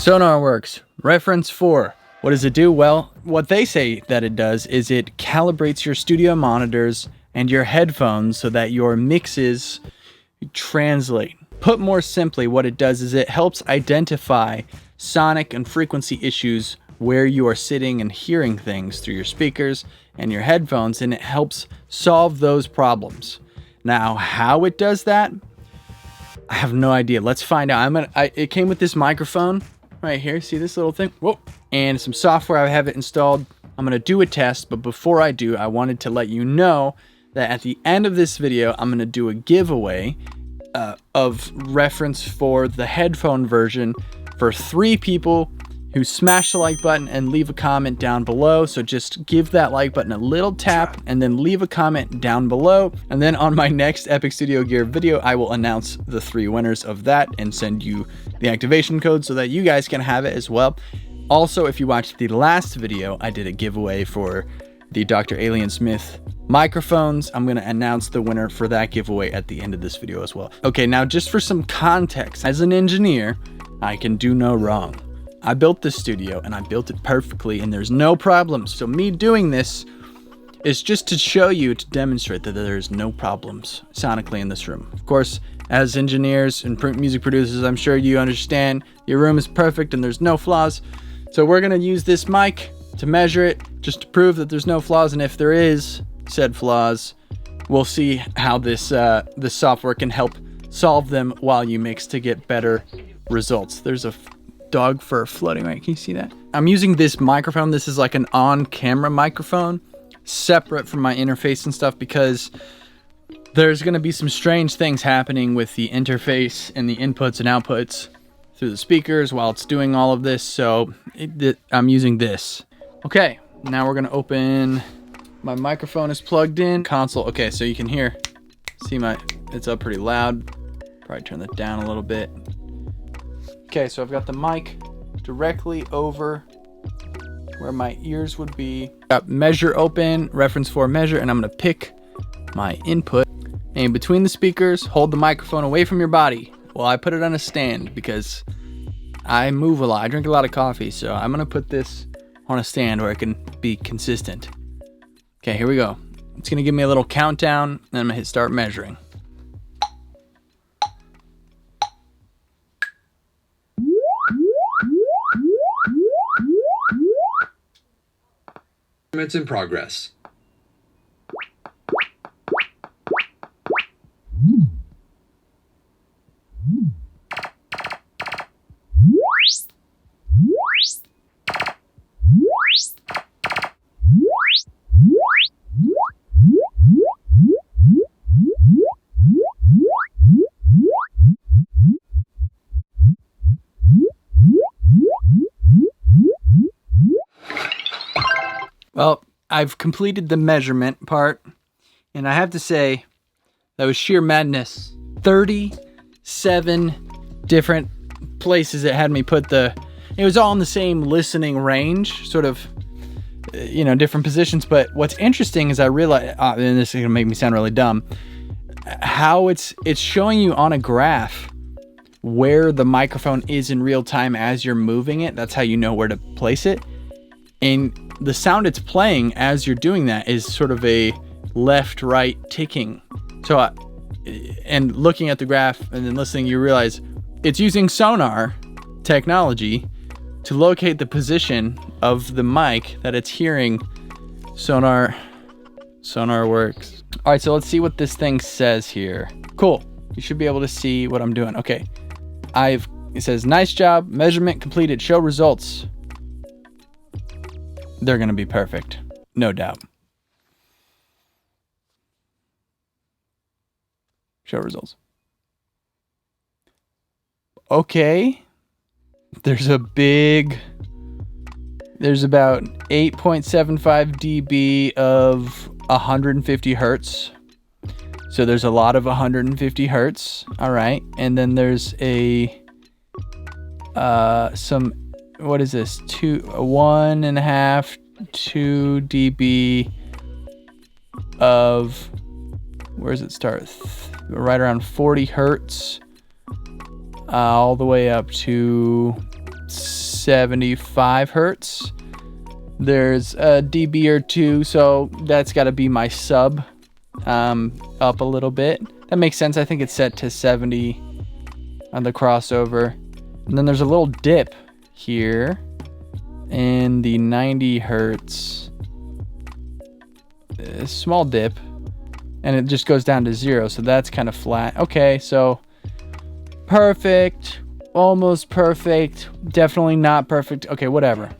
Sonarworks, reference 4. What does it do? Well, what they say that it does is it calibrates your studio monitors and your headphones so that your mixes translate. Put more simply, what it does is it helps identify sonic and frequency issues where you are sitting and hearing things through your speakers and your headphones, and it helps solve those problems. Now, how it does that, I have no idea. Let's find out. It came with this microphone right here. See this little thing? Whoa. And some software. I have it installed. I'm gonna do a test, but before I do, I wanted to let you know that at the end of this video, I'm gonna do a giveaway of reference for the headphone version for 3 people who smash the like button and leave a comment down below. So just give that like button a little tap and then leave a comment down below. And then on my next Epic Studio Gear video, I will announce the 3 winners of that and send you the activation code so that you guys can have it as well. Also, if you watched the last video, I did a giveaway for the Dr. Alien Smith microphones. I'm gonna announce the winner for that giveaway at the end of this video as well. Okay, now just for some context, as an engineer, I can do no wrong. I built this studio and I built it perfectly and there's no problems. So me doing this is just to show you, to demonstrate that there's no problems sonically in this room. Of course, as engineers and music producers, I'm sure you understand your room is perfect and there's no flaws. So we're gonna use this mic to measure it, just to prove that there's no flaws. And if there is said flaws, we'll see how this software can help solve them while you mix to get better results. There's a dog fur floating right. Can you see that? I'm using this microphone. This is like an on-camera microphone, separate from my interface and stuff, because there's going to be some strange things happening with the interface and the inputs and outputs through the speakers while it's doing all of this. So I'm using this. Okay, now we're going to open. My microphone is plugged in. Console. Okay, so you can hear. See it's up pretty loud. Probably turn that down a little bit. Okay, so I've got the mic directly over where my ears would be. Got measure open, reference 4 measure, and I'm gonna pick my input. And between the speakers, hold the microphone away from your body. Well, I put it on a stand because I move a lot. I drink a lot of coffee, so I'm gonna put this on a stand where it can be consistent. Okay, here we go. It's gonna give me a little countdown, and I'm gonna hit start measuring. In progress. Well, I've completed the measurement part, and I have to say that was sheer madness. 37 different places it had me put it was all in the same listening range, sort of, different positions. But what's interesting is I realized, and this is gonna make me sound really dumb, how it's showing you on a graph where the microphone is in real time as you're moving it. That's how you know where to place it. And the sound it's playing as you're doing that is sort of a left-right ticking. So, and looking at the graph and then listening, you realize it's using sonar technology to locate the position of the mic that it's hearing. Sonar works. All right, so let's see what this thing says here. Cool. You should be able to see what I'm doing. Okay. It says, nice job, measurement completed, show results. They're going to be perfect. No doubt. Show results. Okay. There's about 8.75 dB of 150 hertz. So there's a lot of 150 hertz. All right. And then there's what is this? 1.5, 2 dB of, where does it start? Right around 40 hertz, all the way up to 75 hertz. There's a dB or two, so that's got to be my sub up a little bit. That makes sense. I think it's set to 70 on the crossover. And then there's a little dip here in the 90 hertz. A small dip. And it just goes down to 0, so that's kind of flat. Okay, so perfect. Almost perfect. Definitely not perfect. Okay, whatever.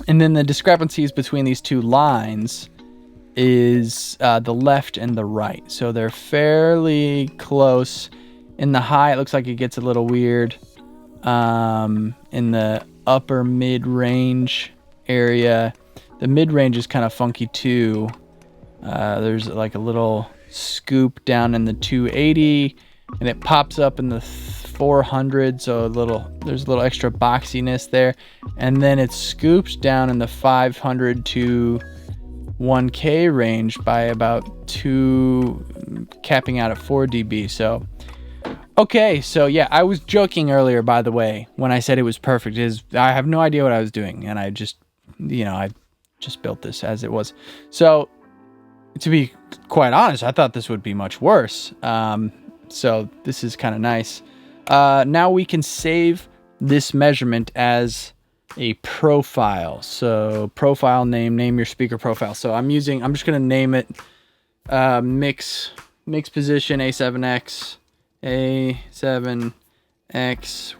And then the discrepancies between these two lines is the left and the right. So they're fairly close. In the high, it looks like it gets a little weird. In the upper mid-range area, the mid-range is kind of funky too. There's like a little scoop down in the 280, and it pops up in the 400, so there's a little extra boxiness there, and then it scoops down in the 500 to 1K range by about 2, capping out at 4 dB. So okay, so yeah, I was joking earlier, by the way, when I said it was perfect. I have no idea what I was doing, and I just built this as it was. So to be quite honest, I thought this would be much worse. So this is kind of nice. Now we can save this measurement as a profile. So profile name your speaker profile. So I'm just going to name it mix position A7X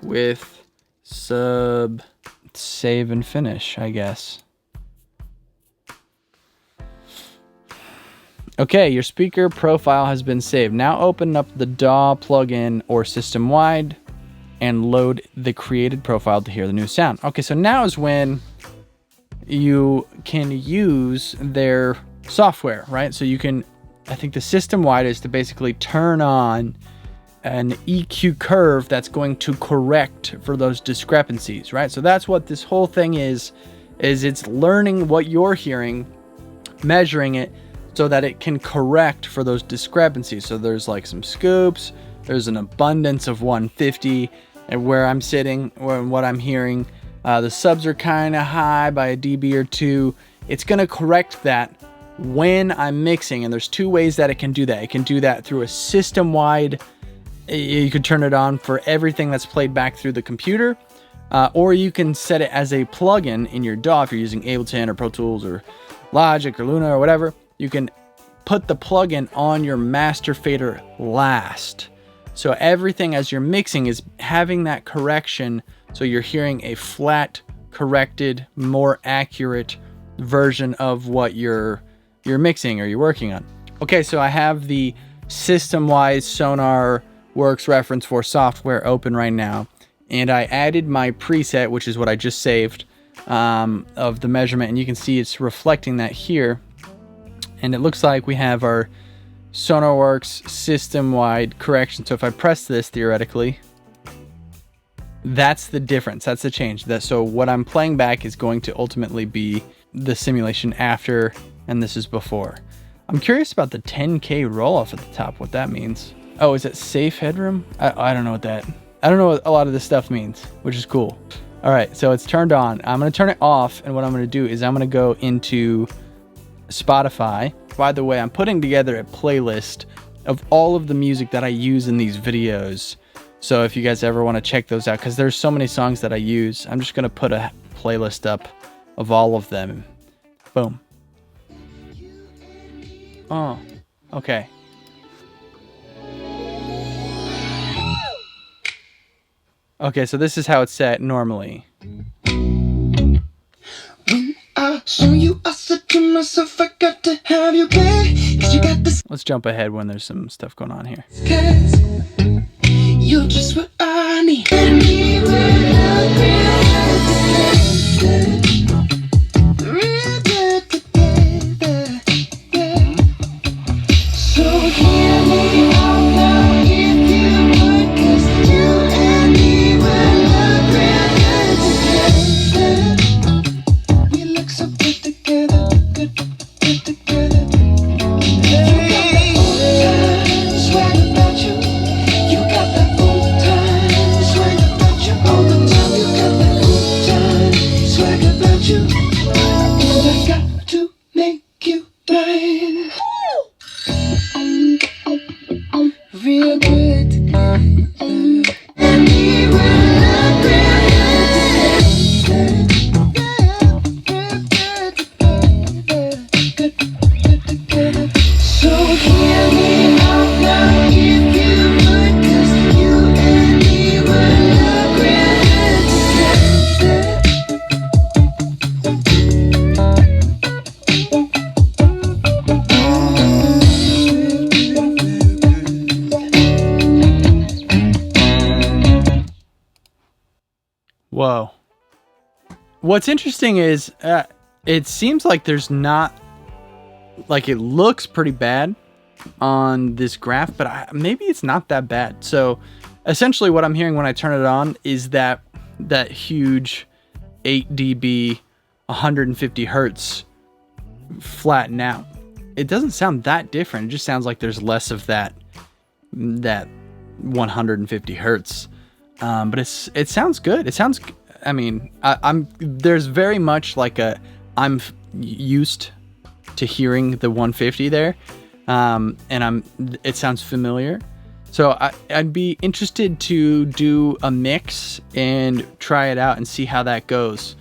with sub, save and finish, I guess. Okay, your speaker profile has been saved. Now open up the DAW plugin or system-wide and load the created profile to hear the new sound. Okay, so now is when you can use their software, right? So you can, I think the system-wide is to basically turn on an EQ curve that's going to correct for those discrepancies, right? So that's what this whole thing is it's learning what you're hearing, measuring it, so that it can correct for those discrepancies. So there's like some scoops, there's an abundance of 150, and where I'm sitting, or what I'm hearing, the subs are kind of high by a dB or 2. It's gonna correct that when I'm mixing, and there's two ways that it can do that. It can do that through a system-wide, you could turn it on for everything that's played back through the computer, or you can set it as a plugin in your DAW if you're using Ableton or Pro Tools or Logic or Luna or whatever. You can put the plugin on your master fader last. So everything as you're mixing is having that correction, so you're hearing a flat, corrected, more accurate version of what you're mixing or you're working on. Okay, so I have the system-wise Sonarworks reference for software open right now, and I added my preset, which is what I just saved, of the measurement, and you can see it's reflecting that here. And it looks like we have our Sonarworks system-wide correction. So if I press this, theoretically, that's the difference. That's the change. So what I'm playing back is going to ultimately be the simulation after, and this is before. I'm curious about the 10K roll-off at the top, what that means. Oh, is it safe headroom? I don't know what I don't know what a lot of this stuff means, which is cool. All right, so it's turned on. I'm going to turn it off, and what I'm going to do is I'm going to go into Spotify. By the way, I'm putting together a playlist of all of the music that I use in these videos. So if you guys ever want to check those out, because there's so many songs that I use, I'm just going to put a playlist up of all of them. Boom. Oh, okay. Okay, so this is how it's set normally. Show you, I said to myself, I got to have you back, 'cause you got this. Let's jump ahead when there's some stuff going on here. 'Cause you're just what I need. So hear me out now if you would, 'cause you and me were not real together. We look so good together, good together. Hey, swag about you. You got that old time swag about you all the time. You got that old I got to make you mine. Real good together. And we will look real good. So hear me out now if you would, 'cause you and me will look real good together. Whoa. What's interesting is it seems like there's not, like, it looks pretty bad on this graph, but maybe it's not that bad. So essentially what I'm hearing when I turn it on is that huge 8 dB 150 hertz flatten out. It doesn't sound that different. It just sounds like there's less of that 150 hertz. But it sounds good. It sounds, I mean, there's very much like I'm used to hearing the 150 there. And it sounds familiar. So I'd be interested to do a mix and try it out and see how that goes.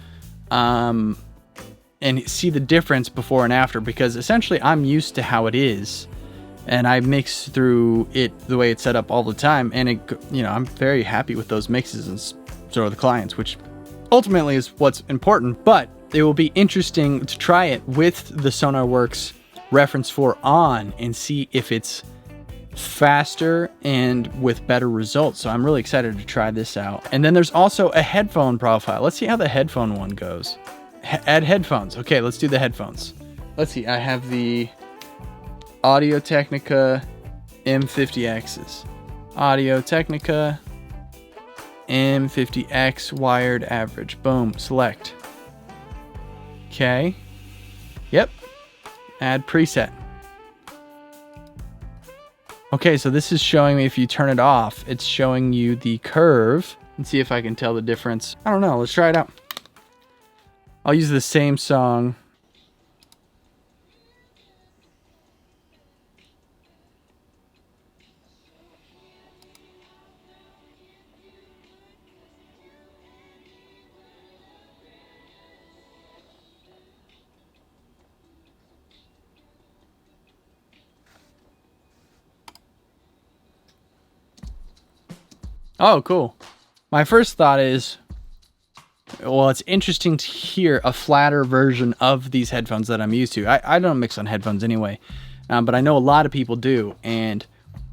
And see the difference before and after, because essentially I'm used to how it is. And I mix through it the way it's set up all the time. And I'm very happy with those mixes, and so are the clients, which ultimately is what's important. But it will be interesting to try it with the Sonarworks Reference 4 on and see if it's faster and with better results. So I'm really excited to try this out. And then there's also a headphone profile. Let's see how the headphone one goes. Add headphones. Okay, let's do the headphones. Let's see. I have the Audio-Technica M50Xs. Audio-Technica M50X wired average. Boom. Select. Okay. Yep. Add preset. Okay, so this is showing me, if you turn it off, it's showing you the curve. Let's see if I can tell the difference. I don't know. Let's try it out. I'll use the same song. Oh, cool. My first thought is, well, it's interesting to hear a flatter version of these headphones that I'm used to. I don't mix on headphones anyway, but I know a lot of people do. And,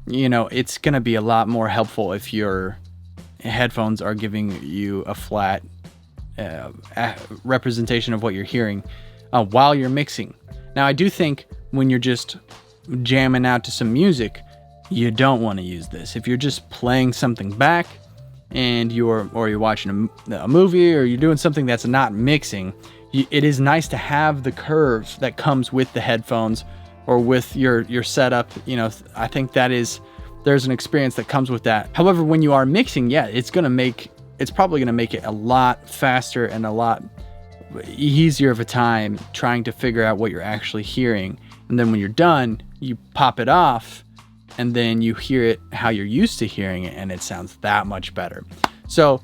it's going to be a lot more helpful if your headphones are giving you a flat representation of what you're hearing while you're mixing. Now, I do think when you're just jamming out to some music, you don't want to use this. If you're just playing something back and you're watching a movie, or you're doing something that's not mixing, it is nice to have the curve that comes with the headphones or with your setup. I think there's an experience that comes with that. However, when you are mixing, it's probably gonna make it a lot faster and a lot easier of a time trying to figure out what you're actually hearing. And then when you're done, you pop it off, and then you hear it how you're used to hearing it, and it sounds that much better. So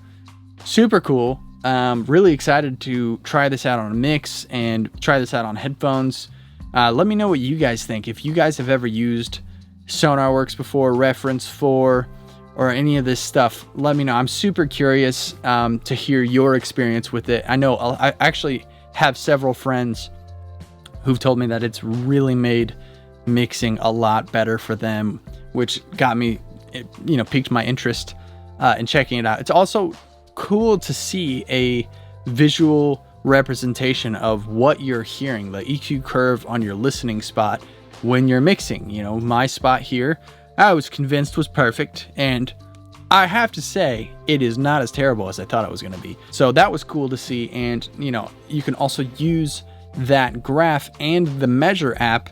super cool. Really excited to try this out on a mix and try this out on headphones. Let me know what you guys think. If you guys have ever used Sonarworks before, Reference 4, or any of this stuff, let me know. I'm super curious to hear your experience with it. I know I actually have several friends who've told me that it's really made mixing a lot better for them, which got me, piqued my interest in checking it out. It's also cool to see a visual representation of what you're hearing, the EQ curve on your listening spot when you're mixing. My spot here, I was convinced was perfect, and I have to say it is not as terrible as I thought it was going to be. So that was cool to see. And you can also use that graph and the Measure app.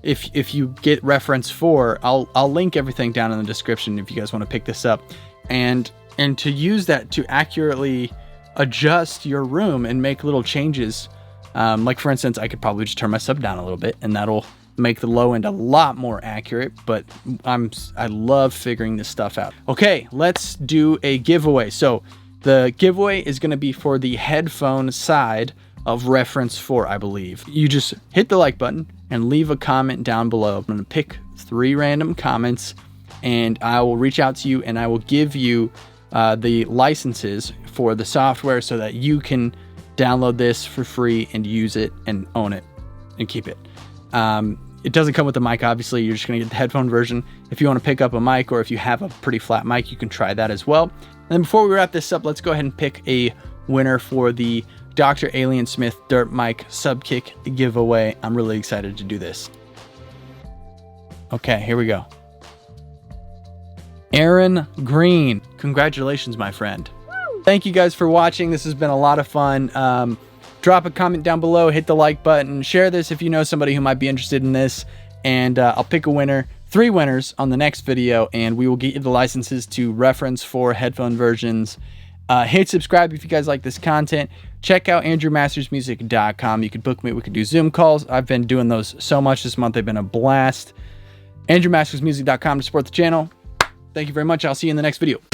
If you get Reference 4, I'll link everything down in the description if you guys want to pick this up, and to use that to accurately adjust your room and make little changes Like for instance, I could probably just turn my sub down a little bit and that'll make the low end a lot more accurate, but I love figuring this stuff out. Okay, let's do a giveaway. So the giveaway is going to be for the headphone side of reference 4, I believe. You just hit the like button and leave a comment down below. I'm going to pick 3 random comments and I will reach out to you and I will give you the licenses for the software so that you can download this for free and use it and own it and keep it. It doesn't come with the mic, obviously. You're just going to get the headphone version. If you want to pick up a mic or if you have a pretty flat mic, you can try that as well. And then before we wrap this up, let's go ahead and pick a winner for the Dr. Alien Smith Dirt Mic Subkick giveaway. I'm really excited to do this. Okay, here we go. Aaron Green. Congratulations, my friend. Thank you guys for watching. This has been a lot of fun. Drop a comment down below, hit the like button, share this if you know somebody who might be interested in this, and I'll pick a winner, 3 winners on the next video, and we will get you the licenses to reference 4 headphone versions. Hit subscribe if you guys like this content. Check out ANDREWMASTERSmusic.com. You can book me. We can do Zoom calls. I've been doing those so much this month. They've been a blast. ANDREWMASTERSmusic.com to support the channel. Thank you very much. I'll see you in the next video.